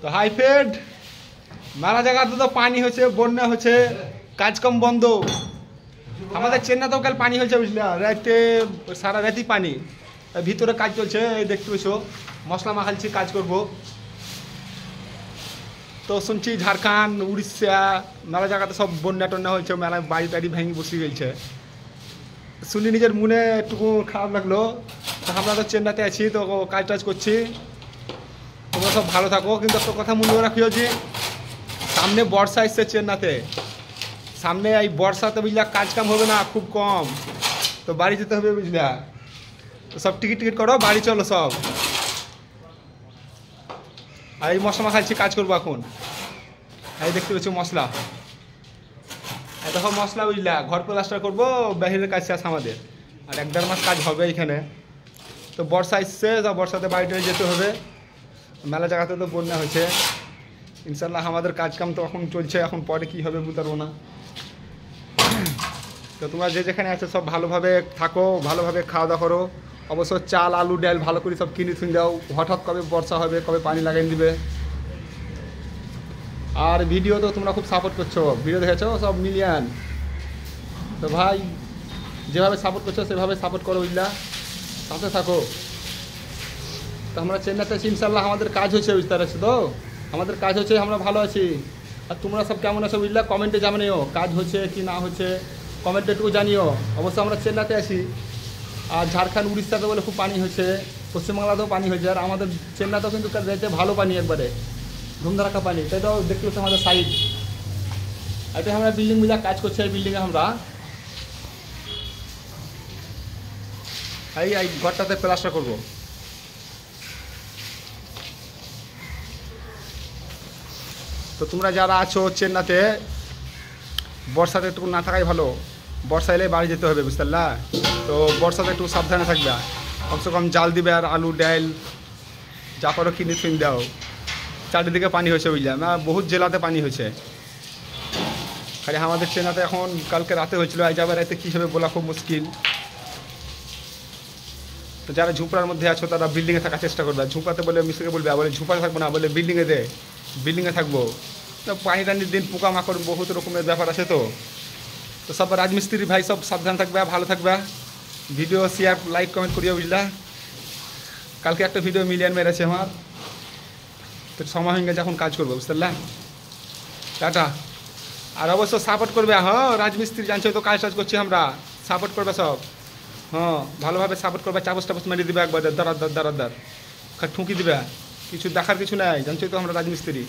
তো hi friend, মেলা জায়গাতে তো পানি হচ্ছে, বন্যা হচ্ছে, কাজকম বন্ধ। আমাদের চেন্নাইতেও কাল পানি হয়েছে বুঝলা, রাতে সারা রাতি পানি, ভিতরে কাজ চলছে। এই দেখতে পেছো মশলা মাখালছি, কাজ করব। তো শুনছি ঝাড়খণ্ড, উড়িষ্যা মেলা জায়গাতে সব বন্যা টন্যা হয়েছে, মেলায় বাড়ি টাড়ি ভেঙে বসে গেছে। শুনি নিজের মনে একটু খারাপ লাগলো। তো আমরা তো চেন্নাইতে আছি, তো কাজ টাজ করছি। তোমরা সব ভালো থাকো, কিন্তু একটা কথা মনে রাখিও যে সামনে বর্ষা এসছে চেন্নাইতে। সামনে এই বর্ষাতে বুঝলা কাজ কাম হবে না, খুব কম। তো বাড়ি যেতে হবে বুঝলা। তো সব টিকিট টিকিট করো, বাড়ি চলো সব। আর এই মশলা খাচ্ছি, কাজ করবো এখন। এই দেখতে পাচ্ছি মশলা, দেখো মশলা বুঝলা, ঘর প্লাস্টার করবো, বাহিরের কাজ শেষ আমাদের। আর 1-1.5 মাস কাজ হবে এইখানে। তো বর্ষা এসছে, বর্ষাতে বাড়িতে যেতে হবে। মেলা জায়গাতে তো বন্যা হয়েছে। ইনশাল্লাহ আমাদের কাজ কাম তো এখন চলছে, এখন পরে কি হবে বলতে পারবো না। তো তোমরা যে যেখানে আছো সব ভালোভাবে থাকো, ভালোভাবে খাওয়া দাওয়া করো। অবশ্য চাল আলু ডাল ভালো করে সব কিনে থুন দাও, হঠাৎ কবে বর্ষা হবে, কবে পানি লাগিয়ে দিবে। আর ভিডিও তো তোমরা খুব সাপোর্ট করছো, ভিডিও দেখেছো সব মিলিয়ন। তো ভাই যেভাবে সাপোর্ট করছো সেভাবে সাপোর্ট করো বুঝলা, সাথে থাকো। তো আমরা চেন্নাইতে আছি, ইনশাল্লাহ আমাদের কাজ হচ্ছে, বুঝতে পারছো তো? আমাদের কাজ হচ্ছে, আমরা ভালো আছি। আর তোমরা সব কেমন আছো বুঝলা, কমেন্টে জানিও কাজ হচ্ছে কি না হচ্ছে, কমেন্টে একটু জানিও। অবশ্য আমরা চেন্নাইতে আছি। আর ঝাড়খণ্ড উড়িষ্যাতে বলে খুব পানি হয়েছে, পশ্চিমবাংলাতেও পানি হয়েছে। আর আমাদের চেন্নাইতেও কিন্তু যেতে ভালো পানি, একবারে ধুমধারাক্কা পানি। তাই তো দেখতে পাচ্ছি আমাদের সাইড। এটা আমরা বিল্ডিং মিলা কাজ করছি, এই বিল্ডিংয়ে আমরা এই ঘরটাতে প্লাস্টার করবো। তো তোমরা যারা আছো চেন্নাইতে, বর্ষাতে একটু না থাকাই ভালো। বর্ষা এলে বাড়ি যেতে হবে, বুঝতে পারলা? তো বর্ষাতে একটু সাবধানে থাকবে, কমসে কম জাল দিবে। আর আলু ডাল যা করো কিনে ফিন দাও। চারিদিকে পানি হয়েছে বুঝলাম, বহুত জেলাতে পানি হয়েছে। খালি আমাদের চেন্নাইতে এখন কালকে রাতে হয়েছিল, আজ আবার রাতে কী হবে বলা খুব মুশকিল। তো যারা ঝুপড়ার মধ্যে আছো তারা বিল্ডিংয়ে থাকার চেষ্টা করবে। ঝুপড়াতে বলে মিস্ত্রিকে বলবে, বলে ঝুপড়া থাকবো না, বলে বিল্ডিংয়ে থাকবো। তো পানি টানির দিন পোকামাকড় বহুত রকমের ব্যাপার আছে। তো সব রাজমিস্ত্রি ভাই সব সাবধান থাকবে, ভালো থাকবে। ভিডিও শেয়ার লাইক কমেন্ট করিও বুঝলা। কালকে একটা ভিডিও মিলিয়ন মেরেছে আমার। তো সময় হয়ে গেছে, এখন কাজ করবো, বুঝতে পারলাম? টাটা। আর অবশ্য সাপোর্ট করবে, হ্যাঁ রাজমিস্ত্রি জানছো তো, কাজ টাজ করছি আমরা, সাপোর্ট করবে সব। হ্যাঁ ভালোভাবে সাপোর্ট করবে, চাপস টাপস মেরে দিবে একবার, দাঁড়াদার ঠুঁকি দিবে। কিছু দেখার কিছু নাই, জানছোই তো আমরা রাজমিস্ত্রি।